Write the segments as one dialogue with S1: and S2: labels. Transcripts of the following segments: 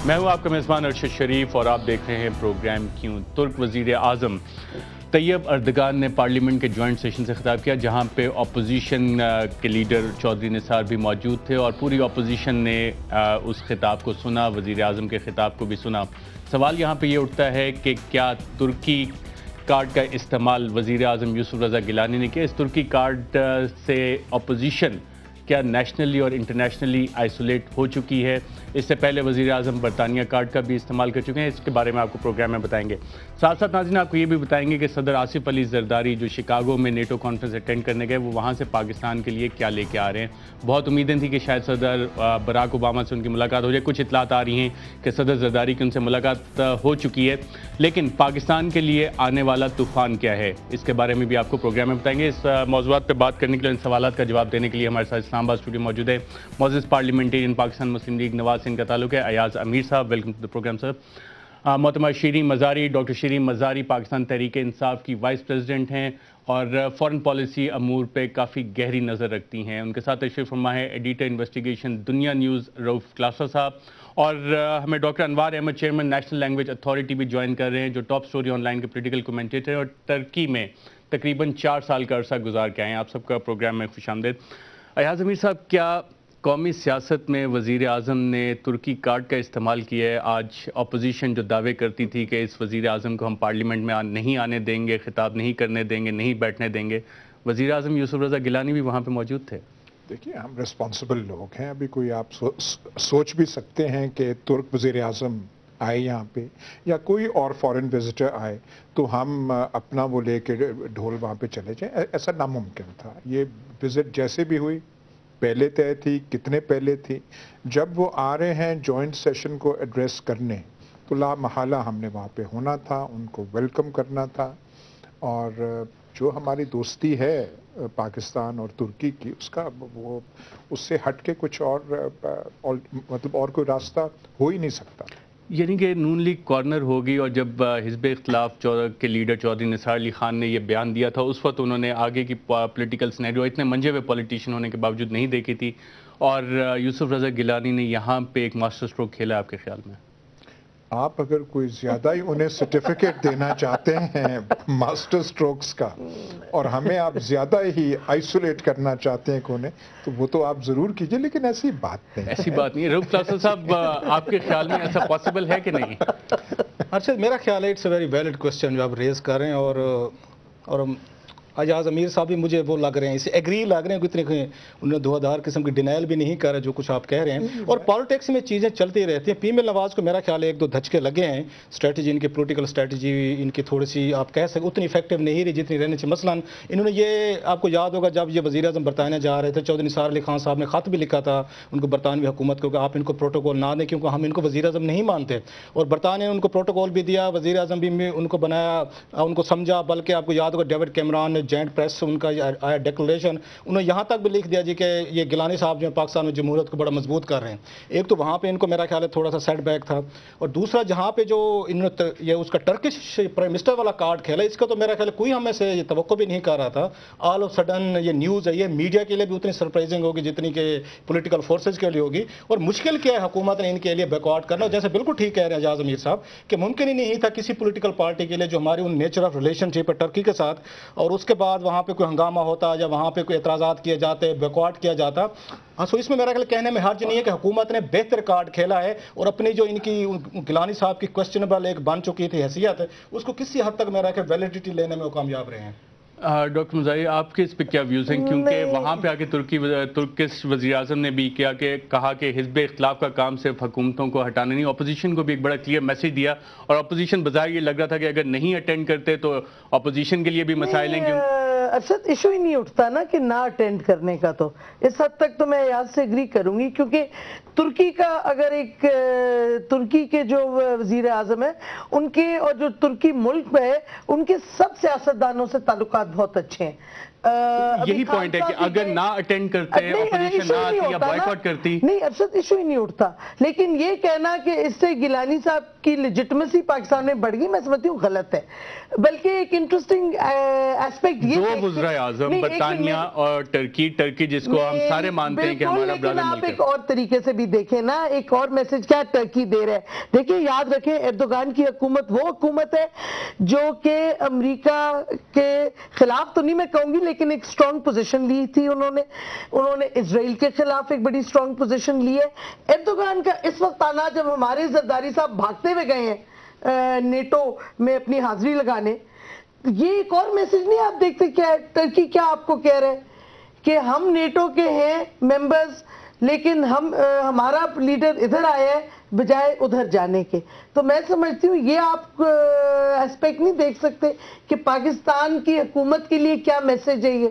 S1: میں ہوں آپ کا میزبان ارشد شریف اور آپ دیکھ رہے ہیں پروگرام کیوں۔ ترک وزیر اعظم طیب اردگان نے پارلیمنٹ کے جوائنٹ سیشن سے خطاب کیا، جہاں پہ اپوزیشن کے لیڈر چودھری نثار بھی موجود تھے اور پوری اپوزیشن نے اس خطاب کو سنا، وزیر اعظم کے خطاب کو بھی سنا۔ سوال یہاں پہ یہ اٹھتا ہے کہ کیا ترکی کارڈ کا استعمال وزیر اعظم یوسف رضا گیلانی نے کیا؟ اس ترکی کارڈ سے اپوزیشن کیا نیشنلی اور انٹرنیشنلی آئسولیٹ ہو چکی ہے؟ اس سے پہلے وزیر اعظم برطانیہ کارڈ کا بھی استعمال کر چکے ہیں، اس کے بارے میں آپ کو پروگرام میں بتائیں گے۔ ساتھ ساتھ ناظرین آپ کو یہ بھی بتائیں گے کہ صدر آصف علی زرداری جو شکاگو میں نیٹو کانفرنس اٹینڈ کرنے گئے، وہ وہاں سے پاکستان کے لیے کیا لے کے آ رہے ہیں۔ بہت امیدیں تھیں کہ شاید صدر براک اوباما سے ان کی ملاقات ہو جائے۔ کچھ اطلاعات آ رہی ہیں کہ صدر زرداری کی ان سے ملاقات ہو چکی ہے، لیکن پاکستان کے لیے آنے والا طوفان کیا ہے، اس کے بارے میں بھی آپ کو پروگرام میں بتائیں گے۔ اس موضوعات پہ بات کرنے کے لیے، ان سوالات کا جواب دینے کے لیے ہمارے ساتھ اسلام آباد اسٹوڈیو موجود ہے معزز پارلیمنٹرین پاکستان مسلم لیگ نواز سے ان کا تعلق ہے، ایاز امیر صاحب، ویلکم ٹو دی پروگرام سر۔ محترمہ شیریں مزاری، ڈاکٹر شیریں مزاری پاکستان تحریک انصاف کی وائس پریزیڈنٹ ہیں اور فارن پالیسی امور پہ کافی گہری نظر رکھتی ہیں۔ ان کے ساتھ تشریف فرما ہے editor investigation Dunya news Rauf Klasra sahib, اور ہمیں doctor Anwar Ahmed chairman national language authority بھی جوائن کر رہے ہیں، جو ٹاپ سٹوری آن لائن کے پولیٹیکل کومنٹیٹر ہیں اور ترکی میں تقریباً 4 سال کا عرصہ گزار کے آئے ہیں۔ آپ سب کا پروگرام میں خوش آمدید۔ ایاز امیر صاحب، کیا قومی سیاست میں وزیر اعظم نے ترکی کارڈ کا استعمال کیا ہے؟ آج اپوزیشن جو دعوے کرتی تھی کہ اس وزیر اعظم کو ہم پارلیمنٹ میں نہیں آنے دیں گے، خطاب نہیں کرنے دیں گے، نہیں بیٹھنے دیں گے، وزیر اعظم یوسف رضا گیلانی بھی وہاں پہ موجود تھے۔
S2: دیکھیے، ہم ریسپانسبل لوگ ہیں، ابھی کوئی آپ سوچ بھی سکتے ہیں کہ ترک وزیر اعظم آئے یہاں پہ یا کوئی اور فارن وزٹر آئے تو ہم اپنا وہ لے کے ڈھول وہاں پہ چلے جائیں؟ ایسا ناممکن تھا۔ یہ وزٹ جیسے بھی ہوئی، پہلے طے تھی، کتنے پہلے تھی، جب وہ آ رہے ہیں جوائنٹ سیشن کو ایڈریس کرنے تو لا محالہ ہم نے وہاں پہ ہونا تھا، ان کو ویلکم کرنا تھا، اور جو ہماری دوستی ہے پاکستان اور ترکی کی، اس سے ہٹ کے کچھ اور مطلب اور کوئی راستہ ہو ہی نہیں سکتا۔
S1: یعنی کہ نون لیگ کارنر ہوگی، اور جب حزب اختلاف کے لیڈر چودھری نثار علی خان نے یہ بیان دیا تھا، اس وقت انہوں نے آگے کی پولیٹیکل سینیریو اتنے منجے ہوئے پولیٹیشین ہونے کے باوجود نہیں دیکھی تھی، اور یوسف رضا گیلانی نے یہاں پہ ایک ماسٹر سٹروک کھیلا۔ آپ کے خیال میں
S2: آپ اگر کوئی زیادہ ہی انہیں سرٹیفکیٹ دینا چاہتے ہیں ماسٹر سٹروکس کا، اور ہمیں آپ زیادہ ہی آئسولیٹ کرنا چاہتے ہیں انہیں، تو وہ تو آپ ضرور کیجئے، لیکن ایسی بات نہیں،
S1: ایسی بات نہیں ہے۔ رؤف کلاسا صاحب، آپ کے خیال میں ایسا پاسبل ہے کہ نہیں؟
S3: اچھا، میرا خیال ہے it's a very valid question جو آپ ریز کر رہے ہیں، اور ایاز امیر صاحب بھی مجھے وہ لگ رہے ہیں، اسے ایگری لگ رہے ہیں، اتنے انہوں نے دھواں قسم کی ڈینائل بھی نہیں کر رہے جو کچھ آپ کہہ رہے ہیں، اور پالیٹکس میں چیزیں چلتی رہتی ہیں۔ پی ایم نواز کو میرا خیال ہے 1-2 دھچکے لگے ہیں، اسٹریٹجی ان کی پولیٹیکل اسٹریٹجی ان کی تھوڑی سی آپ کہہ سکتے اتنی افیکٹو نہیں رہی جتنی رہنے سے۔ مثلاً انہوں نے یہ آپ کو یاد ہوگا جب یہ وزیر اعظم برطانیہ جا رہے تھے، چودھری نثار علی خان صاحب نے خط بھی لکھا تھا ان کو برطانوی حکومت کو کہ آپ ان کو پروٹوکول نہ دیں کیونکہ ہم ان کو وزیر اعظم نہیں مانتے، اور برطانیہ نے ان کو پروٹوکول بھی دیا، وزیر اعظم بھی ان کو بنایا، ان کو سمجھا، بلکہ آپ کو یاد ہوگا ڈیوڈ کیمران نے جوائنٹ پریس ان کا آیا ڈیکلریشن، انہوں نے یہاں تک بھی لکھ دیا جی کہ یہ گیلانی صاحب جو پاکستان میں جمہوریت کو بڑا مضبوط کر رہے ہیں۔ ایک تو وہاں پہ ان کو میرا خیال ہے تھوڑا سا سیٹ بیک تھا، اور دوسرا جہاں پہ جو انہوں نے یہ اس کا ٹرکش پرائم منسٹر والا کارڈ کھیلا، اس کا تو میرا خیال ہے کوئی ہمیں سے یہ توقع بھی نہیں کر رہا تھا۔ آل آف سڈن یہ نیوز ہے، یہ میڈیا کے لیے بھی اتنی سرپرائزنگ ہوگی جتنی کہ پولیٹیکل فورسز کے لیے ہوگی، اور مشکل کیا ہے حکومت نے ان کے لیے بیک آؤٹ کرنا، جیسے بالکل ٹھیک کہہ رہے ہیں ایاز امیر صاحب کہ ممکن ہی نہیں تھا کسی پولیٹیکل پارٹی کے لیے جو ہماری ان نیچر آف ریلیشن شپ ہے ٹرکی کے ساتھ، اور اس کے بعد وہاں پہ کوئی ہنگامہ ہوتا یا وہاں پہ کوئی اعتراضات کیے جاتے، بیکواٹ کیا جاتا۔ سو اس میں میرا خیال کہنے میں حرج نہیں ہے کہ حکومت نے بہتر کارڈ کھیلا ہے، اور اپنی جو ان کی گیلانی صاحب کی کویسچنبل ایک بن چکی تھی حیثیت، اس کو کسی حد تک میرا خیال ویلیڈیٹی لینے میں وہ کامیاب رہے ہیں۔
S1: ڈاکٹر مزاری، آپ کے اس پہ کیا ویوز ہیں؟ کیونکہ وہاں پہ آگے ترکش وزیر اعظم نے بھی کہا کہ حزب اختلاف کا کام صرف حکومتوں کو ہٹانا نہیں، اپوزیشن کو بھی ایک بڑا کلیئر میسج دیا، اور اپوزیشن بظاہر یہ لگ رہا تھا کہ اگر نہیں اٹینڈ کرتے تو اپوزیشن کے لیے بھی مسائل ہیں۔
S4: ارشد، ایشو ہی نہیں اٹھتا نا کہ نہ اٹینڈ کرنے کا، تو اس حد تک تو میں ایاز سے اگری کروں گی، کیونکہ ترکی کا اگر ایک ترکی کے جو وزیر اعظم ہیں ان کے اور جو ترکی ملک میں ہے ان کے سب سیاستدانوں سے تعلقات بہت اچھے ہیں۔
S1: یہی پوائنٹ ہے کہ اگر نہ اٹینڈ کرتے، اپوزیشن نہ آتی یا بائیکاٹ کرتی،
S4: نہیں ارشد، ایشو ہی نہیں اٹھتا، لیکن یہ کہنا کہ اس سے گیلانی صاحب کی لیجٹمیسی پاکستان میں بڑھ گئی، میں سمجھتی ہوں غلط ہے۔ بلکہ ایک انٹرسٹنگ ایسپیکٹ یہ
S1: دو وزرائے اعظم برطانیہ اور ٹرکی جس کو ہم سارے مانتے ہیں کہ ہمارا برادر ملک ہے۔
S4: آپ ایک اور طریقے سے بھی بھی دیکھیں نا ایک اور میسج کیا ٹرکی دے رہا ہے. دیکھیں یاد رکھیں ایردوغان کی حکومت وہ حکومت ہے جو کہ امریکہ کے خلاف تو نہیں میں کہوں گی لیکن ایک سٹرونگ پوزیشن لی تھی انہوں نے اسرائیل کے خلاف ایک بڑی سٹرونگ پوزیشن لی ہے. ایردوغان کا اس وقت آنا جب ہمارے زرداری صاحب بھاگتے ہوئے گئے ہیں نیٹو میں اپنی حاضری لگانے, یہ ایک اور میسج نہیں آپ دیکھتے کیا ٹرکی کیا آپ کو کہہ رہے ہیں کہ ہم نیٹو کے ہیں ممبرز لیکن ہمارا لیڈر ادھر آیا ہے بجائے ادھر جانے کے. تو میں سمجھتی ہوں یہ آپ ایسپیکٹ نہیں دیکھ سکتے کہ پاکستان کی حکومت کے لیے کیا میسج ہے یہ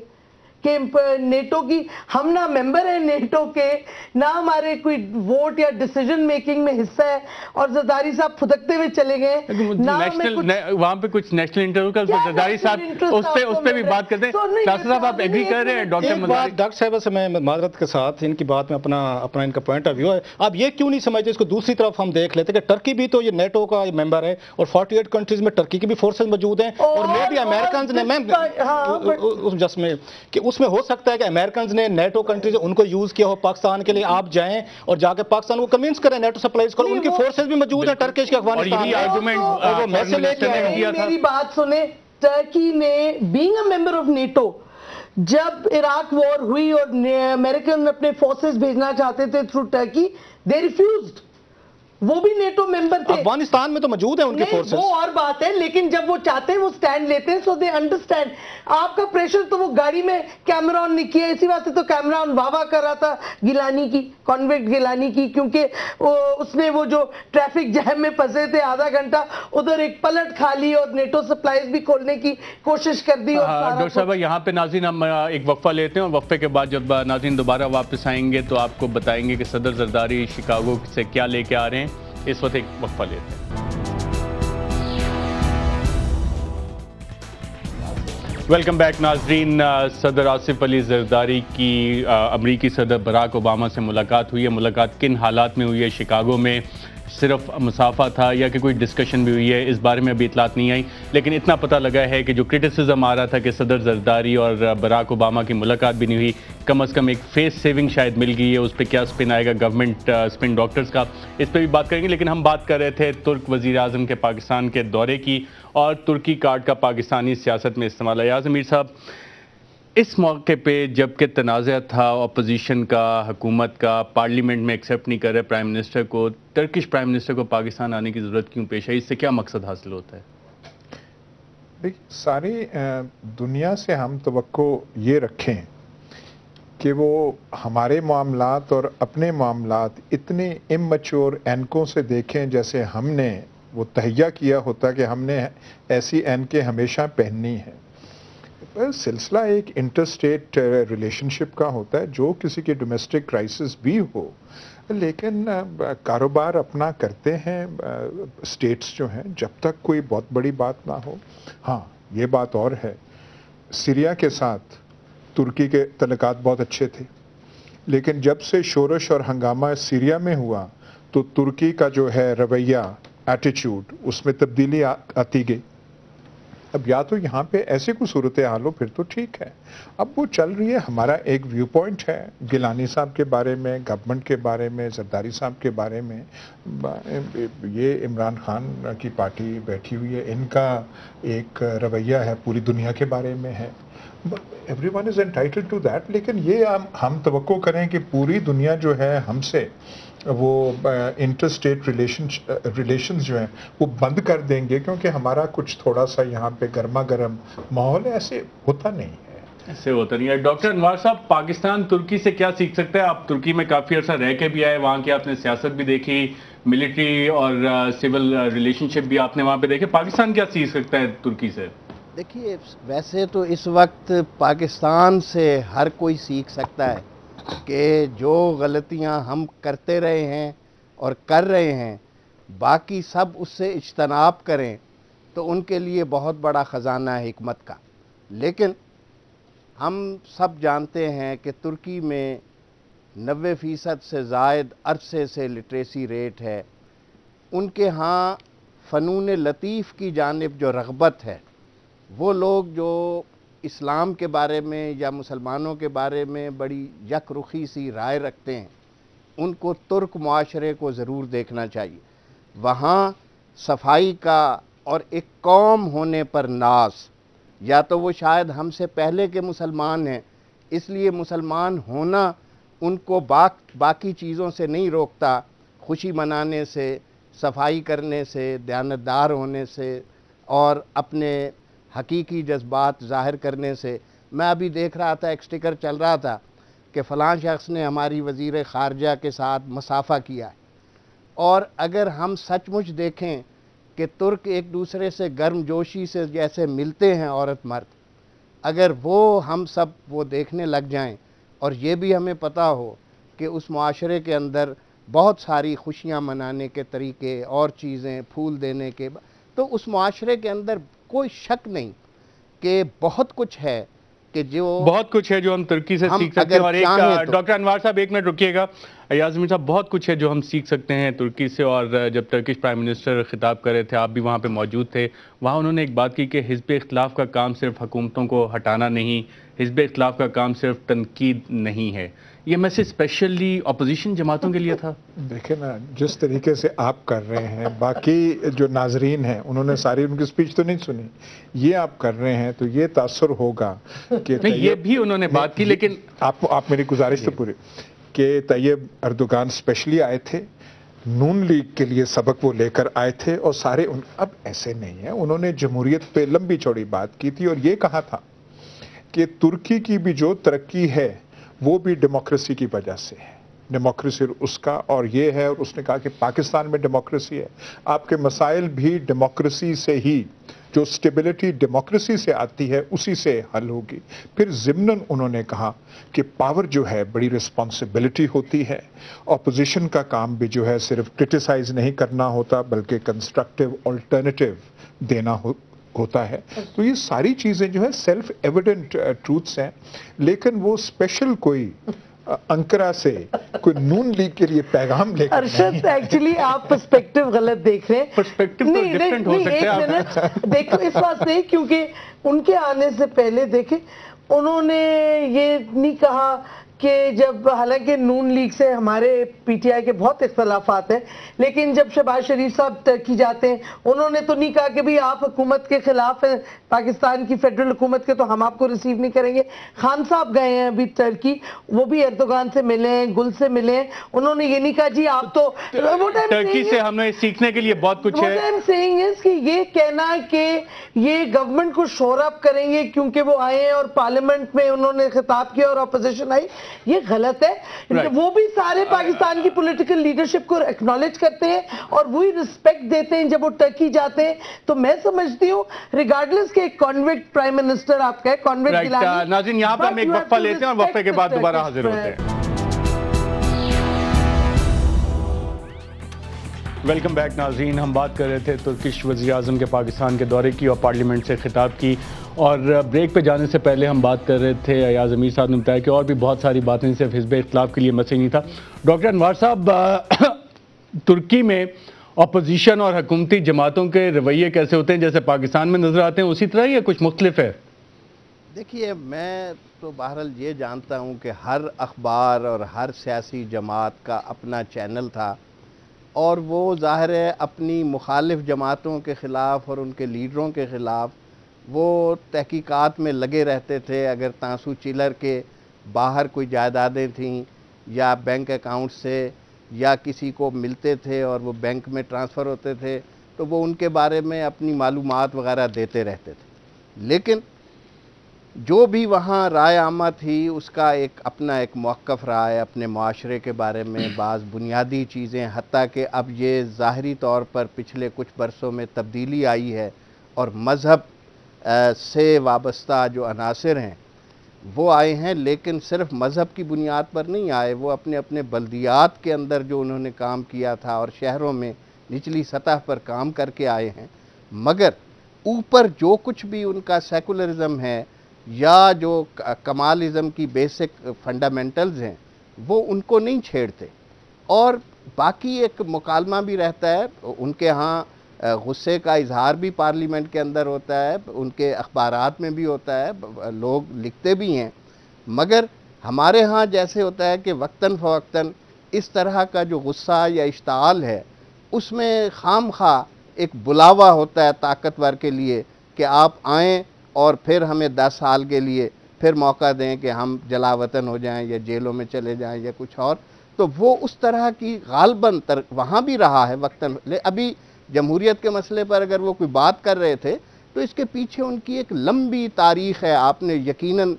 S4: کہ نیٹو کی ہم نہ ممبر ہیں نیٹو کے نہ ہمارے کوئی ووٹ یا ڈیسیجن میکنگ میں حصہ ہے اور زرداری صاحب پھدکتے ہوئے چلے گئے.
S1: وہاں پہ کچھ نیشنل انٹرویو کا زرداری صاحب اس پہ بھی بات کرتے ہیں. شاہ صاحب آپ ایگری کر رہے ہیں
S3: ڈاکٹر صاحب سے میں معذرت کے ساتھ ان کی بات میں اپنا ان کا پوائنٹ آف ویو ہے. آپ یہ کیوں نہیں سمجھتے اس کو دوسری طرف ہم دیکھ لیتے کہ ٹرکی بھی تو یہ نیٹو کا ممبر ہے اور 48 کنٹریز میں ٹرکی کی بھی فورسز موجود ہیں اور میں بھی امریکنز نے جس میں کہ اس میں ہو سکتا ہے کہ امریکنز نے نیٹو کنٹریز ان کو یوز کیا ہو پاکستان کے لیے, آپ جائیں اور جا کے پاکستان کو کنونس کریں نیٹو سپلائز کرو, ان کی فورسز بھی موجود ہیں ٹرکش کے افغانستان میں.
S4: میری بات سنیں, ٹرکی نے being a member of NATO جب عراق وار ہوئی اور امریکن اپنے فورسز بھیجنا چاہتے تھے تھرو ٹرکی دے ریفیوزڈ. وہ بھی نیٹو ممبر تھے,
S3: افغانستان میں تو موجود ہیں ان کے فورسز,
S4: وہ اور بات ہے لیکن جب وہ چاہتے ہیں وہ سٹینڈ لیتے ہیں سو دے انڈرسٹینڈ. آپ کا پریشر تو وہ گاڑی میں کیمرون نے کیا, اسی واسطے تو کیمرون واہ کر رہا تھا گیلانی کی, کانویکٹ گیلانی کی, کیونکہ اس نے وہ جو ٹریفک جیم میں پھنسے تھے آدھا گھنٹہ ادھر ایک پلٹ کھا لی اور نیٹو سپلائز بھی کھولنے کی کوشش کر دی.
S1: ڈاکٹر صاحب یہاں پہ ناظرین ہم ایک وقفہ لیتے ہیں اور وقفے کے بعد جب ناظرین دوبارہ واپس آئیں گے تو آپ کو بتائیں گے کہ صدر زرداری شکاگو سے کیا لے کے آ رہے ہیں. اس وقت ایک وقفہ لیتے ہیں. ویلکم بیک ناظرین. صدر آصف علی زرداری کی امریکی صدر براک اوباما سے ملاقات ہوئی ہے. ملاقات کن حالات میں ہوئی ہے, شکاگو میں صرف مسافہ تھا یا کہ کوئی ڈسکشن بھی ہوئی ہے, اس بارے میں ابھی اطلاعات نہیں آئی, لیکن اتنا پتہ لگا ہے کہ جو کرٹیسزم آ رہا تھا کہ صدر زرداری اور براک اوباما کی ملاقات بھی نہیں ہوئی, کم از کم ایک فیس سیونگ شاید مل گئی ہے. اس پہ کیا سپن آئے گا گورنمنٹ سپن ڈاکٹرز کا, اس پہ بھی بات کریں گے. لیکن ہم بات کر رہے تھے ترک وزیر اعظم کے پاکستان کے دورے کی اور ترکی کارڈ کا پاکستانی سیاست میں استعمال. ایاز امیر صاحب, اس موقع پہ جبکہ تنازع تھا اپوزیشن کا, حکومت کا, پارلیمنٹ میں ایکسیپٹ نہیں کر رہے پرائم منسٹر کو, ٹرکش پرائم منسٹر کو پاکستان آنے کی ضرورت کیوں پیش آئی, اس سے کیا مقصد حاصل ہوتا ہے؟
S2: دیکھیں ساری دنیا سے ہم توقع یہ رکھیں کہ وہ ہمارے معاملات اور اپنے معاملات اتنے اممیچور اینکوں سے دیکھیں جیسے ہم نے وہ تہیہ کیا ہوتا کہ ہم نے ایسی اینکیں ہمیشہ پہننی ہیں. سلسلہ ایک انٹر اسٹیٹ ریلیشن شپ کا ہوتا ہے, جو کسی کی ڈومیسٹک کرائسس بھی ہو, لیکن کاروبار اپنا کرتے ہیں اسٹیٹس جو ہیں جب تک کوئی بہت بڑی بات نہ ہو. ہاں یہ بات اور ہے, سیریا کے ساتھ ترکی کے تعلقات بہت اچھے تھے, لیکن جب سے شورش اور ہنگامہ سیریا میں ہوا تو ترکی کا جو ہے رویہ, ایٹیچیوڈ, اس میں تبدیلی آتی گئی. اب یا تو یہاں پہ ایسے کوئی صورتحال ہو پھر تو ٹھیک ہے, اب وہ چل رہی ہے. ہمارا ایک ویو پوائنٹ ہے گیلانی صاحب کے بارے میں, گورنمنٹ کے بارے میں, زرداری صاحب کے بارے میں. یہ عمران خان کی پارٹی بیٹھی ہوئی ہے, ان کا ایک رویہ ہے پوری دنیا کے بارے میں ہے, everyone is entitled to that. لیکن یہ ہم توقع کریں کہ پوری دنیا جو ہے ہم سے وہ انٹر اسٹیٹ ریلیشنز جو ہیں وہ بند کر دیں گے کیونکہ ہمارا کچھ تھوڑا سا یہاں پہ گرما گرم ماحول ہے, ایسے ہوتا نہیں ہے.
S1: ایسے ہوتا نہیں ہے. ڈاکٹر انوار صاحب, پاکستان ترکی سے کیا سیکھ سکتا ہے؟ آپ ترکی میں کافی عرصہ رہ کے بھی آئے, وہاں کی آپ نے سیاست بھی دیکھی, ملٹری اور سول ریلیشن شپ بھی آپ نے وہاں پہ دیکھے. پاکستان کیا سیکھ سکتا ہے ترکی سے؟
S5: دیکھیے ویسے تو اس وقت پاکستان سے ہر کوئی سیکھ سکتا ہے کہ جو غلطیاں ہم کرتے رہے ہیں اور کر رہے ہیں باقی سب اس سے اجتناب کریں تو ان کے لیے بہت بڑا خزانہ ہے حکمت کا. لیکن ہم سب جانتے ہیں کہ ترکی میں 90% سے زائد عرصے سے لٹریسی ریٹ ہے. ان کے ہاں فنون لطیف کی جانب جو رغبت ہے, وہ لوگ جو اسلام کے بارے میں یا مسلمانوں کے بارے میں بڑی یک رخی سی رائے رکھتے ہیں, ان کو ترک معاشرے کو ضرور دیکھنا چاہیے. وہاں صفائی کا اور ایک قوم ہونے پر ناز، یا تو وہ شاید ہم سے پہلے کے مسلمان ہیں اس لیے مسلمان ہونا ان کو باقی چیزوں سے نہیں روکتا، خوشی منانے سے، صفائی کرنے سے، دیانتدار ہونے سے اور اپنے حقیقی جذبات ظاہر کرنے سے. میں ابھی دیکھ رہا تھا، ایک سٹیکر چل رہا تھا کہ فلاں شخص نے ہماری وزیر خارجہ کے ساتھ مصافحہ کیا ہے. اور اگر ہم سچ مچ دیکھیں کہ ترک ایک دوسرے سے گرم جوشی سے جیسے ملتے ہیں عورت مرد، اگر وہ ہم سب وہ دیکھنے لگ جائیں اور یہ بھی ہمیں پتہ ہو کہ اس معاشرے کے اندر بہت ساری خوشیاں منانے کے طریقے اور چیزیں، پھول دینے کے، تو اس معاشرے کے اندر کوئی شک نہیں کہ بہت کچھ ہے کہ
S1: بہت کچھ ہے جو ہم ترکی سے سیکھ سکتے ہیں. اور ایک ڈاکٹر انوار صاحب ایک منٹ رکیے گا. ایاز امیر صاحب، بہت کچھ ہے جو ہم سیکھ سکتے ہیں ترکی سے. اور جب ترکش پرائم منسٹر خطاب کر رہے تھے، آپ بھی وہاں پہ موجود تھے، وہاں انہوں نے ایک بات کی کہ حزب اختلاف کا کام صرف حکومتوں کو ہٹانا نہیں، حزب اختلاف کا کام صرف تنقید نہیں ہے. یہ میسج اسپیشلی اپوزیشن جماعتوں کے لیے تھا.
S2: دیکھیں نا، جس طریقے سے آپ کر رہے ہیں، باقی جو ناظرین ہیں انہوں نے ساری ان کی سپیچ تو نہیں سنی، یہ آپ کر رہے ہیں تو یہ تاثر ہوگا کہ
S1: یہ بھی انہوں نے بات کی. لیکن
S2: آپ میری گزارش تو پوری کہ طیب اردوغان اسپیشلی آئے تھے، نون لیگ کے لیے سبق وہ لے کر آئے تھے، اور سارے اب ایسے نہیں ہیں. انہوں نے جمہوریت پہ لمبی چوڑی بات کی تھی اور یہ کہا تھا کہ ترکی کی بھی جو ترقی ہے وہ بھی ڈیموکریسی کی وجہ سے ہے، ڈیموکریسی اس کا اور یہ ہے. اور اس نے کہا کہ پاکستان میں ڈیموکریسی ہے، آپ کے مسائل بھی ڈیموکریسی سے ہی، جو سٹیبلٹی ڈیموکریسی سے آتی ہے اسی سے حل ہوگی. پھر ضمناً انہوں نے کہا کہ پاور جو ہے بڑی رسپانسبلٹی ہوتی ہے، اپوزیشن کا کام بھی جو ہے صرف کرٹیسائز نہیں کرنا ہوتا بلکہ کنسٹرکٹیو آلٹرنیٹیو دینا ہوتا ہے. تو یہ ساری چیزیں جو ہے سیلف ایویڈنٹ ٹروتھس ہیں. لیکن وہ اسپیشل کوئی انکرا سے کوئی نون لیگ کے لیے پیغام لے کر
S4: ارشد، ایکچولی آپ پرسپیکٹیو غلط دیکھ رہے ہیں.
S1: پرسپیکٹیو تو ڈیفرنٹ ہو سکتے ہیں.
S4: دیکھو اس بات سے، کیونکہ ان کے آنے سے پہلے دیکھیں انہوں نے یہ نہیں کہا کہ جب، حالانکہ نون لیگ سے ہمارے پی ٹی آئی کے بہت اختلافات ہیں، لیکن جب شہباز شریف صاحب ترکی جاتے ہیں انہوں نے تو نہیں کہا کہ بھئی آپ حکومت کے خلاف ہیں، پاکستان کی فیڈرل حکومت کے، تو ہم آپ کو ریسیو نہیں کریں گے. خان صاحب گئے ہیں ابھی ترکی، وہ بھی اردوغان سے ملے ہیں، گل سے ملے ہیں، انہوں نے یہ نہیں کہا جی آپ تو.
S1: ترکی سے ہم نے سیکھنے کے لیے بہت کچھ ہے.
S4: کہ یہ کہنا کہ یہ گورنمنٹ کو شور اپ کریں گے کیونکہ وہ آئے ہیں اور پارلیمنٹ میں انہوں نے خطاب کیا اور اپوزیشن آئی، یہ غلط ہے. وہ بھی سارے پاکستان کی پولیٹیکل لیڈرشپ کو ایکنالج کرتے ہیں اور وہی رسپیکٹ دیتے ہیں جب وہ ٹرکی جاتے ہیں. تو میں سمجھتی ہوں ریگارڈلس کے کانوکٹ پرائم منسٹر آپ کا ہے، کانوکٹ گیلانی.
S1: ناظرین، یہاں پر ہم ایک وقفہ لیتے ہیں اور وقفے کے بعد دوبارہ حاضر ہوتے ہیں. ویلکم بیک ناظرین. ہم بات کر رہے تھے ترکش وزیر اعظم کے پاکستان کے دورے کی اور پارلیمنٹ سے خطاب کی. اور بریک پہ جانے سے پہلے ہم بات کر رہے تھے، ایاز امیر صاحب نے بتایا کہ اور بھی بہت ساری باتیں، صرف حزب اختلاف کے لیے مسئلہ نہیں تھا. ڈاکٹر انوار صاحب، ترکی میں اپوزیشن اور حکومتی جماعتوں کے رویے کیسے ہوتے ہیں؟ جیسے پاکستان میں نظر آتے ہیں اسی طرح یا کچھ مختلف ہے؟
S5: دیکھیے، میں تو بہرحال یہ جانتا ہوں کہ ہر اخبار اور ہر سیاسی جماعت کا اپنا چینل تھا، اور وہ ظاہر ہے اپنی مخالف جماعتوں کے خلاف اور ان کے لیڈروں کے خلاف وہ تحقیقات میں لگے رہتے تھے. اگر تانسو چیلر کے باہر کوئی جائیدادیں تھیں یا بینک اکاؤنٹ سے یا کسی کو ملتے تھے اور وہ بینک میں ٹرانسفر ہوتے تھے تو وہ ان کے بارے میں اپنی معلومات وغیرہ دیتے رہتے تھے. لیکن جو بھی وہاں رائے عامہ تھی اس کا اپنا ایک موقف رہا ہے اپنے معاشرے کے بارے میں. بعض بنیادی چیزیں، حتیٰ کہ اب یہ ظاہری طور پر پچھلے کچھ برسوں میں تبدیلی آئی ہے اور مذہب سے وابستہ جو عناصر ہیں وہ آئے ہیں، لیکن صرف مذہب کی بنیاد پر نہیں آئے. وہ اپنے اپنے بلدیات کے اندر جو انہوں نے کام کیا تھا اور شہروں میں نچلی سطح پر کام کر کے آئے ہیں. مگر اوپر جو کچھ بھی ان کا سیکولرزم ہے یا جو کمالزم کی بیسک فنڈامنٹلز ہیں وہ ان کو نہیں چھیڑتے. اور باقی ایک مکالمہ بھی رہتا ہے ان کے ہاں، غصے کا اظہار بھی پارلیمنٹ کے اندر ہوتا ہے، ان کے اخبارات میں بھی ہوتا ہے، لوگ لکھتے بھی ہیں. مگر ہمارے ہاں جیسے ہوتا ہے کہ وقتاً فوقتاً اس طرح کا جو غصہ یا اشتعال ہے اس میں خام خواہ ایک بلاوا ہوتا ہے طاقتور کے لیے کہ آپ آئیں اور پھر ہمیں 10 سال کے لیے پھر موقع دیں کہ ہم جلا وطن ہو جائیں یا جیلوں میں چلے جائیں یا کچھ اور. تو وہ اس طرح کی غالباً وہاں بھی رہا ہے وقتاً. ابھی جمہوریت کے مسئلے پر اگر وہ کوئی بات کر رہے تھے تو اس کے پیچھے ان کی ایک لمبی تاریخ ہے. آپ نے یقیناً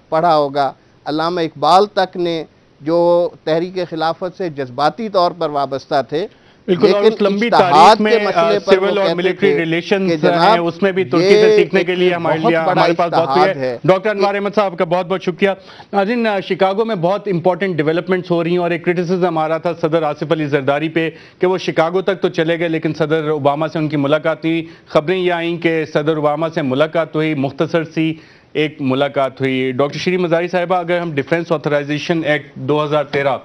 S5: پڑھا ہوگا علامہ اقبال تک نے جو تحریک خلافت سے جذباتی طور پر وابستہ تھے،
S1: بالکل، اور اس لمبی تاریخ میں سول اور ملٹری ریلیشنز ہیں، اس میں بھی ترکی سے سیکھنے کے لیے ہمارے پاس بہت کچھ ہے. ڈاکٹر انوار احمد صاحب کا بہت بہت شکریہ. ناظرین، شکاگو میں بہت امپورٹنٹ ڈیولپمنٹس ہو رہی ہیں اور ایک کرٹیسزم آ رہا تھا صدر آصف علی زرداری پہ کہ وہ شکاگو تک تو چلے گئے لیکن صدر اوباما سے ان کی ملاقات نہیں. خبریں یہ آئیں کہ صدر اوباما سے ملاقات ہوئی، مختصر سی ایک ملاقات ہوئی. ڈاکٹر شیریں مزاری صاحبہ، اگر ہم ڈیفنس آتھرائزیشن ایکٹ 2013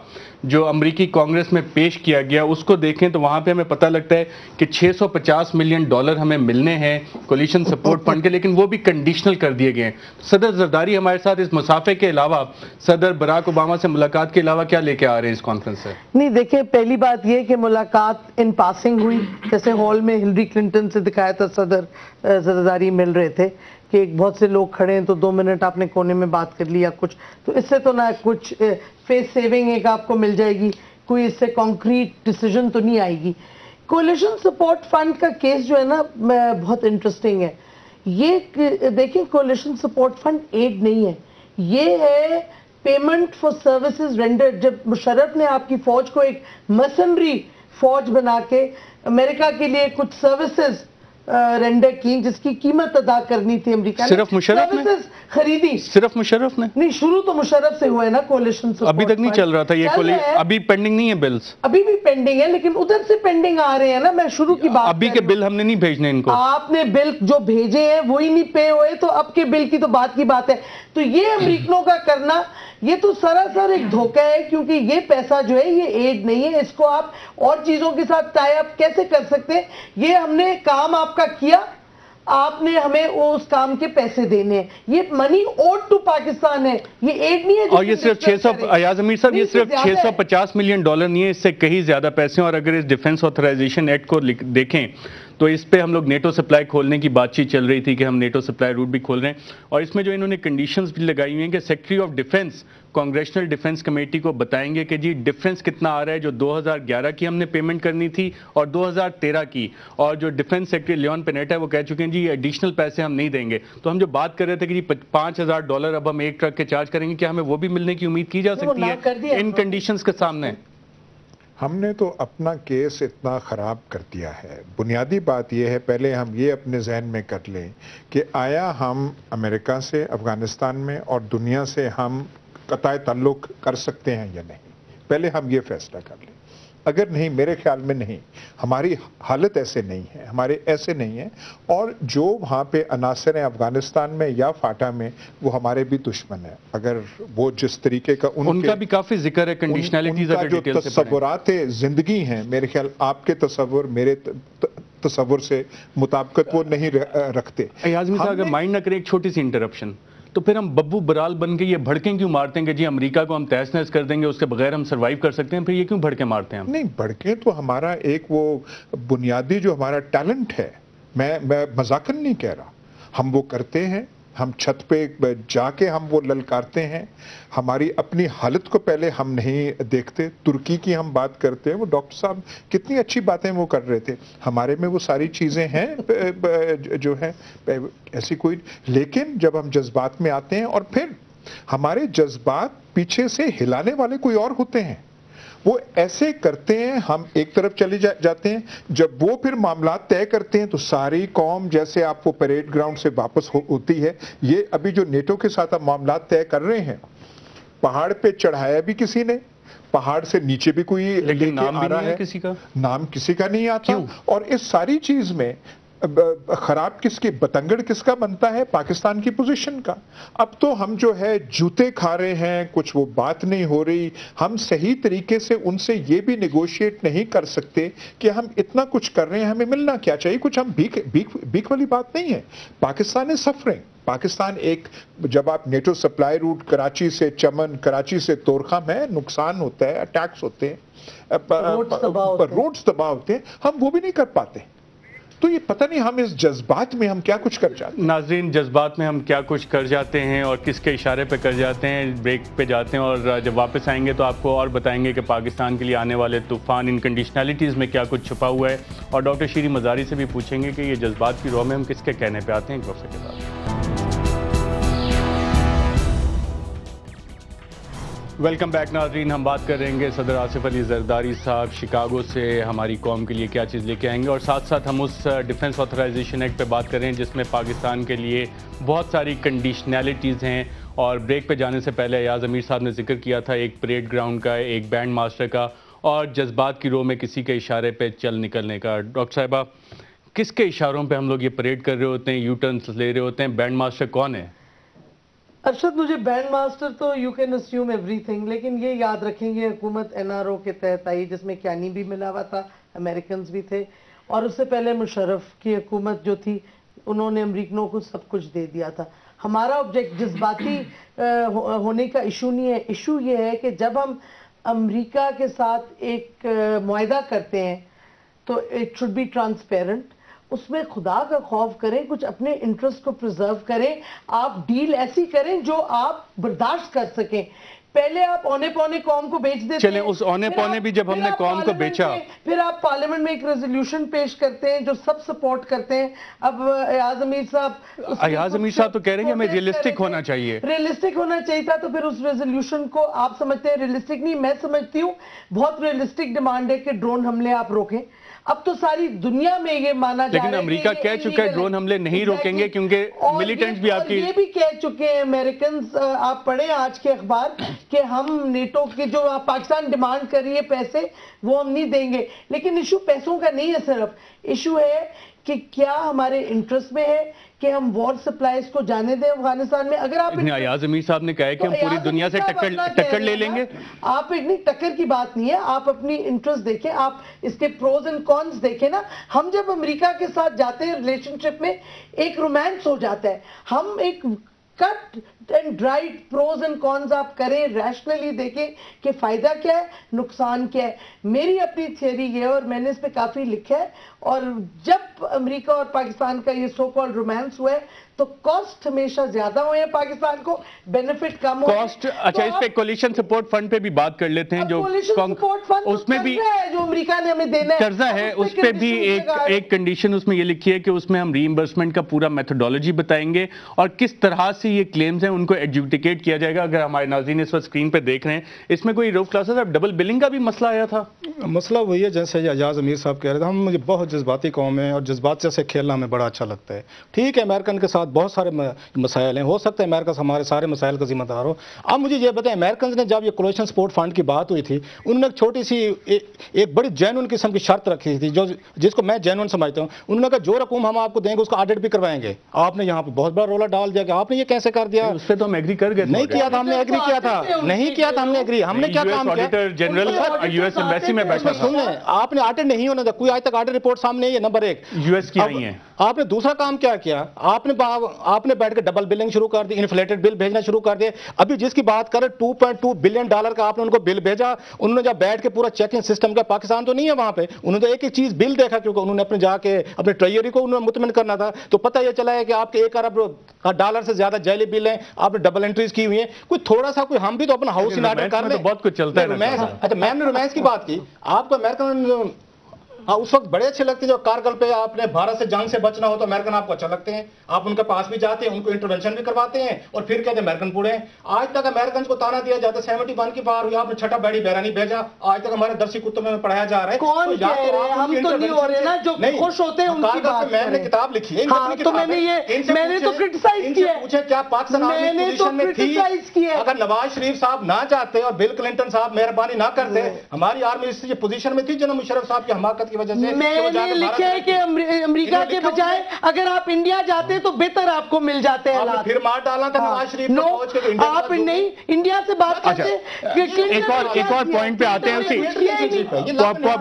S1: جو امریکی کانگریس میں پیش کیا گیا اس کو دیکھیں تو وہاں پہ ہمیں پتہ لگتا ہے کہ $650 ملین ہمیں ملنے ہیں کولیشن سپورٹ فنڈ کے، لیکن وہ بھی کنڈیشنل کر دیے گئے ہیں. صدر زرداری ہمارے ساتھ اس مسافے کے علاوہ، صدر براک اوباما سے ملاقات کے علاوہ کیا لے کے آ رہے ہیں اس کانفرنس سے؟
S4: نہیں دیکھیں، پہلی بات یہ کہ ملاقات ان پاسنگ ہوئی، جیسے ہال میں ہلری کلنٹن سے دکھایا تھا صدر زرداری مل رہے تھے کہ بہت سے لوگ کھڑے ہیں تو 2 منٹ آپ نے کونے میں بات کر لیا کچھ، تو اس سے تو نہ کچھ فیس سیونگ ایک آپ کو مل جائے گی، کوئی اس سے کانکریٹ ڈیسیجن تو نہیں آئے گی. کولیشن سپورٹ فنڈ کا کیس جو ہے نا بہت انٹرسٹنگ ہے. یہ دیکھیں، کولیشن سپورٹ فنڈ ایڈ نہیں ہے، یہ ہے پیمنٹ فار سروسز رینڈرڈ. جب مشرف نے آپ کی فوج کو ایک مرسنری فوج بنا کے امریکہ کے لیے کچھ سروسز رینڈر کی جس کی قیمت ادا کرنی تھی امریکہ نے،
S1: صرف مشرف نے
S4: خریدی،
S1: صرف مشرف نے
S4: نہیں، شروع تو مشرف سے ہوا ہے نا کولیشن سپورٹ.
S1: ابھی تک نہیں چل رہا تھا یہ، ابھی پینڈنگ نہیں ہے بلز،
S4: ابھی بھی پینڈنگ ہے لیکن ادھر سے پینڈنگ آ رہے ہیں نا. میں شروع کی بات،
S1: ابھی کے بل ہم نے نہیں بھیجنے ان کو، آپ
S4: نے بل جو بھیجے ہیں وہی نہیں پے ہوئے، تو اب کے بل کی تو بات کی بات ہے. تو یہ امریکنوں کا کرنا یہ تو سراسر ایک دھوکہ ہے، کیونکہ یہ پیسہ جو ہے یہ ایڈ نہیں ہے. اس کو آپ اور چیزوں کے ساتھ ٹائی اپ کیسے کر سکتے ہیں؟ یہ ہم نے کام آپ کا کیا، آپ نے ہمیں اس کام کے پیسے دینے ہیں، یہ منی اوڈ ٹو پاکستان ہے، یہ ایڈ نہیں ہے.
S1: اور یہ صرف 600 ایاز امیر صاحب، یہ صرف $650 ملین نہیں ہے، اس سے کہیں زیادہ پیسے ہیں. اور اگر اس ڈیفنس آتھرائزیشن ایکٹ کو دیکھیں تو اس پہ ہم لوگ نیٹو سپلائی کھولنے کی بات چیت چل رہی تھی کہ ہم نیٹو سپلائی روٹ بھی کھول رہے ہیں. اور اس میں جو انہوں نے کنڈیشنز بھی لگائی ہوئی ہیں کہ secretary of defence congressional defence committee کو بتائیں گے کہ جی ڈیفرنس کتنا آ رہا ہے جو 2011 کی ہم نے پیمنٹ کرنی تھی اور 2013 کی. اور جو ڈیفنس سیکرٹری لیون پینیٹا ہے وہ کہہ چکے ہیں جی ایڈیشنل پیسے ہم نہیں دیں گے. تو ہم جو بات کر رہے تھے کہ جی $5,000 اب ہم ایک ٹرک کے چارج کریں گے، کیا ہمیں وہ بھی ملنے کی امید کی جا سکتی ہے ان کنڈیشنز کے سامنے؟
S2: ہم نے تو اپنا کیس اتنا خراب کر دیا ہے. بنیادی بات یہ ہے، پہلے ہم یہ اپنے ذہن میں کر لیں کہ آیا ہم امریکہ سے، افغانستان میں اور دنیا سے ہم قطع تعلق کر سکتے ہیں یا نہیں. پہلے ہم یہ فیصلہ کر لیں. اگر نہیں، میرے خیال میں نہیں، ہماری حالت ایسے نہیں ہے، ہمارے ایسے نہیں ہیں. اور جو وہاں پہ عناصر ہیں افغانستان میں یا فاٹا میں وہ ہمارے بھی دشمن ہیں. اگر وہ جس طریقے کا ان
S1: کا بھی کافی ذکر ہے کنڈیشنلٹیز،
S2: ان کا جو تصورات زندگی ہیں، میرے خیال آپ کے تصور میرے تصور سے مطابقت وہ نہیں رکھتے.
S1: اعظمی صاحب اگر مائنڈ نہ کریں ایک چھوٹی سی انٹرپشن، تو پھر ہم ببو برال بن کے یہ بھڑکیں کیوں مارتے ہیں کہ جی امریکہ کو ہم تہس نہس کر دیں گے، اس کے بغیر ہم سروائیو کر سکتے ہیں؟ پھر یہ کیوں بھڑکیں مارتے ہیں ہم؟
S2: نہیں، بھڑکیں تو ہمارا ایک وہ بنیادی جو ہمارا ٹیلنٹ ہے، میں مذاقن نہیں کہہ رہا، ہم وہ کرتے ہیں. ہم چھت پہ جا کے ہم وہ للکارتے ہیں. ہماری اپنی حالت کو پہلے ہم نہیں دیکھتے. ترکی کی ہم بات کرتے ہیں، وہ ڈاکٹر صاحب کتنی اچھی باتیں وہ کر رہے تھے. ہمارے میں وہ ساری چیزیں ہیں جو ہیں ایسی کوئی، لیکن جب ہم جذبات میں آتے ہیں اور پھر ہمارے جذبات پیچھے سے ہلانے والے کوئی اور ہوتے ہیں، وہ ایسے کرتے ہیں، ہم ایک طرف چلے جاتے ہیں. جب وہ پھر معاملات طے کرتے ہیں تو ساری قوم جیسے آپ وہ پریڈ گراؤنڈ سے واپس ہوتی ہے. یہ ابھی جو نیٹو کے ساتھ ہم معاملات طے کر رہے ہیں، پہاڑ پہ چڑھایا بھی کسی نے، پہاڑ سے نیچے بھی کوئی
S1: لیکن نام بھی نہیں ہے کسی کا،
S2: نام کسی کا نہیں آتا. اور اس ساری چیز میں خراب کس کی بتنگڑ کس کا بنتا ہے؟ پاکستان کی پوزیشن کا. اب تو ہم جو ہے جوتے کھا رہے ہیں, کچھ وہ بات نہیں ہو رہی. ہم صحیح طریقے سے ان سے یہ بھی نیگوشیٹ نہیں کر سکتے کہ ہم اتنا کچھ کر رہے ہیں, ہمیں ملنا کیا چاہیے. کچھ ہم بھیک والی بات نہیں ہے. پاکستان ہے سفرنگ. پاکستان ایک, جب آپ نیٹو سپلائی روٹ کراچی سے چمن, کراچی سے تورخم ہے, نقصان ہوتا ہے, اٹیکس ہوتے ہیں, روڈز تباہ ہوتے ہیں, ہم وہ بھی نہیں کر پاتے. تو یہ پتہ نہیں ہم اس جذبات میں ہم کیا کچھ کر جاتے ہیں.
S1: ناظرین, جذبات میں ہم کیا کچھ کر جاتے ہیں اور کس کے اشارے پہ کر جاتے ہیں. بریک پہ جاتے ہیں اور جب واپس آئیں گے تو آپ کو اور بتائیں گے کہ پاکستان کے لیے آنے والے طوفان, ان کنڈیشنلٹیز میں کیا کچھ چھپا ہوا ہے, اور ڈاکٹر شیری مزاری سے بھی پوچھیں گے کہ یہ جذبات کی رو میں ہم کس کے کہنے پہ آتے ہیں. ایک وقفے کے بعد ویلکم بیک. ناظرین, ہم بات کر رہیں گے صدر آصف علی زرداری صاحب شکاگو سے ہماری قوم کے لیے کیا چیز لے کے آئیں گے, اور ساتھ ساتھ ہم اس ڈیفنس آتھرائزیشن ایکٹ پہ بات کر رہے ہیں جس میں پاکستان کے لیے بہت ساری کنڈیشنلٹیز ہیں. اور بریک پہ جانے سے پہلے ایاز امیر صاحب نے ذکر کیا تھا ایک پریڈ گراؤنڈ کا, ایک بینڈ ماسٹر کا, اور جذبات کی رو میں کسی کے اشارے پہ چل نکلنے کا. ڈاکٹر صاحبہ, کس کے اشاروں پہ ہم لوگ یہ پریڈ کر رہے ہوتے ہیں, یو ٹرنس لے رہے ہوتے ہیں؟ بینڈ ماسٹر کون ہے؟
S4: ارشد, مجھے بینڈ ماسٹر تو you can assume every thing, لیکن یہ یاد رکھیں گے حکومت NRO کے تحت آئی جس میں کیانی بھی ملا ہوا تھا, امریکنز بھی تھے, اور اس سے پہلے مشرف کی حکومت جو تھی انہوں نے امریکنوں کو سب کچھ دے دیا تھا. ہمارا آبجیکٹ جذباتی ہونے کا ایشو نہیں ہے. ایشو یہ ہے کہ جب ہم امریکہ کے ساتھ ایک معاہدہ کرتے ہیں تو اٹ شوڈ بی ٹرانسپیرنٹ. اس میں خدا کا خوف کریں, کچھ اپنے انٹرسٹ کو پریزرو کریں. آپ ڈیل ایسی کریں جو آپ برداشت کر سکیں. پہلے آپ اونے پونے قوم کو بیچ دیتے ہیں.
S1: چلیں, اس اونے پونے بھی جب ہم نے قوم کو بیچا,
S4: پھر آپ پارلیمنٹ میں ایک ریزولوشن پیش کرتے ہیں جو سب سپورٹ کرتے ہیں. اب ایاز امیر صاحب تو
S1: کہہ رہے ہیں کہ ہمیں ریئلسٹک ہونا چاہیے.
S4: ریئلسٹک ہونا چاہیے تھا, تو پھر اس ریزولوشن کو آپ سمجھتے ہیں ریئلسٹک نہیں. میں سمجھتی ہوں بہت ریئلسٹک ڈیمانڈ ہے کہ ڈرون حملے آپ روکیں. اب تو ساری دنیا میں یہ مانا جا رہا ہے,
S1: لیکن امریکہ کہہ چکا ہے ڈرون حملے نہیں روکیں گے کیونکہ ملیٹنٹس بھی آپ کی,
S4: یہ بھی کہہ چکے ہیں امریکنز. آپ پڑھیں آج کے اخبار کہ ہم نیٹو کے جو پاکستان ڈیمانڈ کر رہی ہے پیسے وہ ہم نہیں دیں گے. لیکن ایشو پیسوں کا نہیں ہے, صرف ایشو ہے کہ کیا ہمارے انٹرسٹ میں ہے کہ ہم وار سپلائز کو جانے دیں افغانستان میں. اگر آپ
S1: ایاز امیر صاحب نے کہا ہے کہ ہم پوری دنیا سے ٹکر لے لیں گے.
S4: آپ اتنی ٹکر کی بات نہیں ہے, آپ اپنی انٹرسٹ دیکھیں, آپ اس کے پروز اینڈ کونز دیکھیں نا. ہم جب امریکہ کے ساتھ جاتے ہیں ریلیشن شپ میں ایک رومانس ہو جاتا ہے. ہم ایک cut and dried pros and cons آپ کریں, ریشنلی دیکھیں کہ فائدہ کیا ہے, نقصان کیا ہے. میری اپنی تھیوری یہ ہے اور میں نے اس پہ کافی لکھا ہے, اور جب امریکہ اور پاکستان کا یہ سو کالڈ رومانس ہوا ہے تو کاسٹ ہمیشہ زیادہ ہوئے ہیں پاکستان کو, بینیفٹ کم ہوئے.
S1: کاسٹ, اچھا اس پہ کولیشن سپورٹ فنڈ پہ بھی بات کر لیتے ہیں. جو اس میں بھی
S4: جو امریکہ نے ہمیں دینا ہے
S1: قرضہ ہے, اس پہ بھی ایک کنڈیشن اس میں یہ لکھی ہے کہ اس میں ہم ری ایمبرسمنٹ کا پورا میتھڈولوجی بتائیں گے اور کس طرح سے یہ کلیمز ہیں ان کو ایڈجوڈیکیٹ کیا جائے گا. اگر ہمارے ناظرین اس وقت اسکرین پہ دیکھ رہے ہیں, اس میں کوئی روف کلاسز اب ڈبل بلنگ کا بھی مسئلہ آیا تھا.
S3: مسئلہ وہی ہے جیسے ایاز امیر صاحب کہہ رہے تھے, ہم مجھے بہت جذباتی قوم ہے اور جذبات سے کھیلنا ہمیں بڑا اچھا لگتا ہے. ٹھیک ہے, امریکن کے ساتھ بہت سارے مسائل ہیں, ہو سکتا ہے امریکہ ہمارے سارے مسائل کا ذمہ دار ہو. اب مجھے یہ بتائیں, امریکنز نے جب یہ کولیشن سپورٹ فنڈ کی بات ہوئی تھی, انہوں نے ایک چھوٹی سی ایک بڑی جینون قسم کی شرط رکھی تھی جس کو میں جینون سمجھتا ہوں. انہوں نے کہا جو رقم ہم آپ کو دیں گے اس کا آڈٹ بھی کروائیں گے. آپ نے یہاں پہ بہت بڑا رولا ڈال دیا کہ آپ نے یہ کیسے کر دیا.
S1: اس پہ تو ہم ایگری کر گئے.
S3: نہیں کیا تھا, ہم نے ایگری کیا تھا, نہیں کیا تھا ہم نے ایگری. ہم نے کیا کام کیا,
S1: auditor general U S embassy میں بیٹھا تھا.
S3: سنیں, آپ نے آڈٹ نہیں ہونا تھا, کوئی آج تک آڈٹ رپورٹ سامنے ہے. نمبر ایک,
S1: یو ایس کی آئی ہیں.
S3: آپ نے دوسرا کام کیا کیا, آپ نے بیٹھ کے ڈبل بلنگ شروع کر دی, انفلیٹڈ بل بھیجنا شروع کر دیا. ابھی جس کی بات کریں $2.2 بلین کا آپ نے ان کو بل بھیجا, انہوں نے جب بیٹھ کے پورا چیکنگ سسٹم کا, پاکستان تو نہیں ہے وہاں پہ, انہوں نے ایک ایک چیز بل دیکھا کیونکہ انہوں نے اپنے جا کے اپنے ٹریجری کو انہوں نے مطمئن کرنا تھا. تو پتہ یہ چلا ہے کہ آپ کے $1 ارب سے زیادہ جعلی بل ہیں, آپ نے ڈبل انٹریز کی ہوئی ہیں. کوئی تھوڑا سا کوئی ہم بھی تو اپنا ہاؤس ان آرڈر کر لیں.
S1: بہت کچھ چلتا ہے.
S3: اچھا, میں نے رومانس کی بات کی, آپ کو امریکن اس وقت بڑے اچھے لگتے ہیں جو کارگل پہ آپ نے بھارت سے جنگ سے بچنا ہو تو امریکن آپ کو اچھا لگتے ہیں. آپ ان کے پاس بھی جاتے ہیں, ان کو انٹرونشن بھی کرواتے ہیں اور پھر کہتے ہیں امریکن پورے ہیں. آج تک امریکن کو تانا دیا جاتا ہے 71 کی بار ہوئی, آپ نے چھٹا بیڑی بیرانی بھیجا, آج تک ہمارے درسی کتب میں پڑھایا جا رہا ہے.
S4: کون کہہ رہے ہیں, ہم تو نہیں ہو رہے نا, جو خوش ہوتے ہیں ان کی بات.
S3: میں نے کتاب لکھی ہے,
S4: تو میں نے تو کرٹیسائز کیا ہے.
S3: پوچھے کیا پاکستان
S4: میں نے تو کرٹیسائز کیا ہے.
S3: اگر نواز شریف صاحب نہ چاہتے اور بل کلنٹن صاحب مہربانی نہ کرتے, ہماری آرمی اس پوزیشن میں تھی جناب مشرف صاحب کی حماقت کی کی وجہ سے
S4: میں نے لکھا ہے کہ امریکہ کے بجائے اگر آپ انڈیا جاتے تو بہتر آپ کو مل جاتے ہیں حالات.
S3: پھر مار ڈالا تھا نواز شریف
S4: نو آپ نہیں انڈیا سے بات کرتے.
S1: ایک اور پوائنٹ پہ آتے ہیں اسی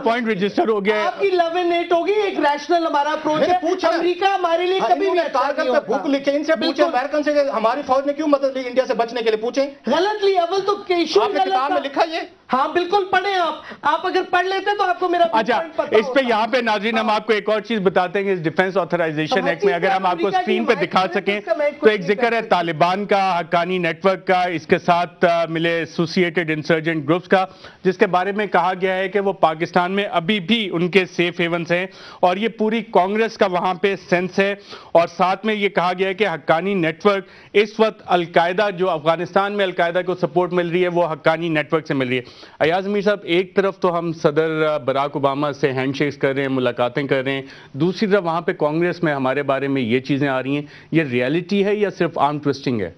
S1: پوائنٹ رجسٹر ہو گیا.
S4: آپ کی 11-8 ہوگی. ایک ریشنل ہمارا اپروچ ہے. امریکہ ہمارے لیے کبھی بھی
S3: کارگل پہ بھوک لکھے. ان سے پوچھیں امریکن سے ہماری فوج نے کیوں مدد لی انڈیا سے بچنے کے لیے. پوچھیں
S4: غلط لی. اول تو ایشو
S3: کتاب میں لکھا یہ.
S4: ہاں بالکل پڑھیں. آپ اگر پڑھ لیتے تو آپ کو میرا
S1: اچھا اس پہ یہاں پہ ناظرین ہم آپ کو ایک اور چیز بتاتے ہیں کہ اس ڈیفنس آتھرائزیشن ایکٹ میں اگر ہم آپ کو اسکرین پہ دکھا سکیں تو ایک ذکر ہے طالبان کا, حقانی نیٹ ورک کا, اس کے ساتھ ملے ایسوسیٹڈ انسرجنٹ گروپس کا, جس کے بارے میں کہا گیا ہے کہ وہ پاکستان میں ابھی بھی ان کے سیف ہیونز ہیں اور یہ پوری کانگریس کا وہاں پہ سینس ہے. اور ساتھ میں یہ کہا گیا ہے کہ حقانی نیٹ ورک اس وقت القاعدہ جو افغانستان میں القاعدہ کو سپورٹ مل رہی ہے وہ حقانی نیٹ ورک سے مل رہی ہے. ایاز امیر صاحب, ایک طرف تو ہم صدر براک اوباما سے ہینڈ شیکس کر رہے ہیں, ملاقاتیں کر رہے ہیں, دوسری طرف وہاں پہ کانگریس میں ہمارے بارے میں یہ چیزیں آ رہی ہیں. یہ ریالٹی ہے یا صرف آرم ٹویسٹنگ ہے؟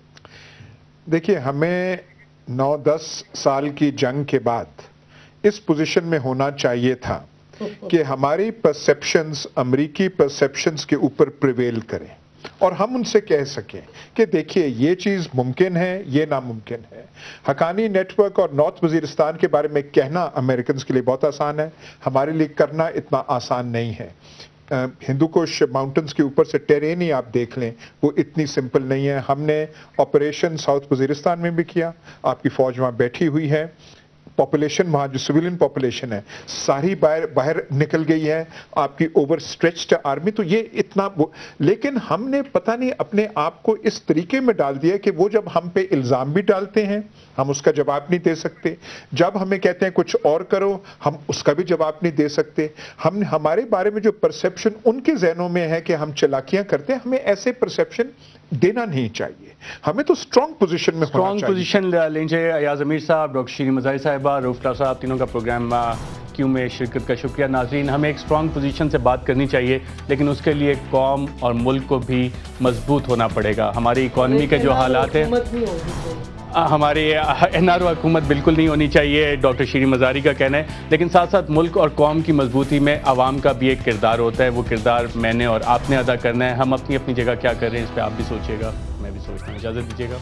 S2: دیکھیے ہمیں 9-10 سال کی جنگ کے بعد اس پوزیشن میں ہونا چاہیے تھا کہ ہماری پرسیپشنز امریکی پرسیپشنز کے اوپر پریویل کریں اور ہم ان سے کہہ سکیں کہ دیکھیے یہ چیز ممکن ہے, یہ ناممکن ہے. حقانی نیٹ ورک اور نارتھ وزیرستان کے بارے میں کہنا امریکنز کے لیے بہت آسان ہے, ہمارے لیے کرنا اتنا آسان نہیں ہے. ہندو کوش ماؤنٹنز کے اوپر سے ٹیرین ہی آپ دیکھ لیں, وہ اتنی سمپل نہیں ہے. ہم نے آپریشن ساؤتھ وزیرستان میں بھی کیا, آپ کی فوج وہاں بیٹھی ہوئی ہے, پاپولیشن وہاں جو سویلین پاپولیشن ہے ساری باہر نکل گئی ہے, آپ کی اوور سٹریچڈ آرمی. تو یہ اتنا لیکن ہم نے پتہ نہیں اپنے آپ کو اس طریقے میں ڈال دیا کہ وہ جب ہم پہ الزام بھی ڈالتے ہیں ہم اس کا جواب نہیں دے سکتے, جب ہمیں کہتے ہیں کچھ اور کرو ہم اس کا بھی جواب نہیں دے سکتے. ہم ہمارے بارے میں جو پرسیپشن ان کے ذہنوں میں ہے کہ ہم چلاکیاں کرتے ہیں, ہمیں ایسے پرسیپشن دینا نہیں چاہیے. ہمیں تو اسٹرانگ پوزیشن میں ہونا چاہیے.
S1: اسٹرانگ پوزیشن لیں چاہیے. ایاز امیر صاحب, ڈاکٹر شیریں مزاری صاحبہ, رؤف ڈار صاحب, تینوں کا پروگرام کیوں میں شرکت کا شکریہ. ناظرین, ہمیں ایک اسٹرانگ پوزیشن سے بات کرنی چاہیے لیکن اس کے لیے قوم اور ملک کو بھی مضبوط ہونا پڑے گا. ہماری اکانومی کے جو حالات ہیں, ہماری این آر او حکومت بالکل نہیں ہونی چاہیے, ڈاکٹر شیریں مزاری کا کہنا ہے. لیکن ساتھ ساتھ ملک اور قوم کی مضبوطی میں عوام کا بھی ایک کردار ہوتا ہے, وہ کردار میں نے اور آپ نے ادا کرنا ہے. ہم اپنی جگہ کیا کر رہے ہیں اس پہ آپ بھی سوچیے گا, میں بھی سوچتا ہوں. اجازت دیجیے گا.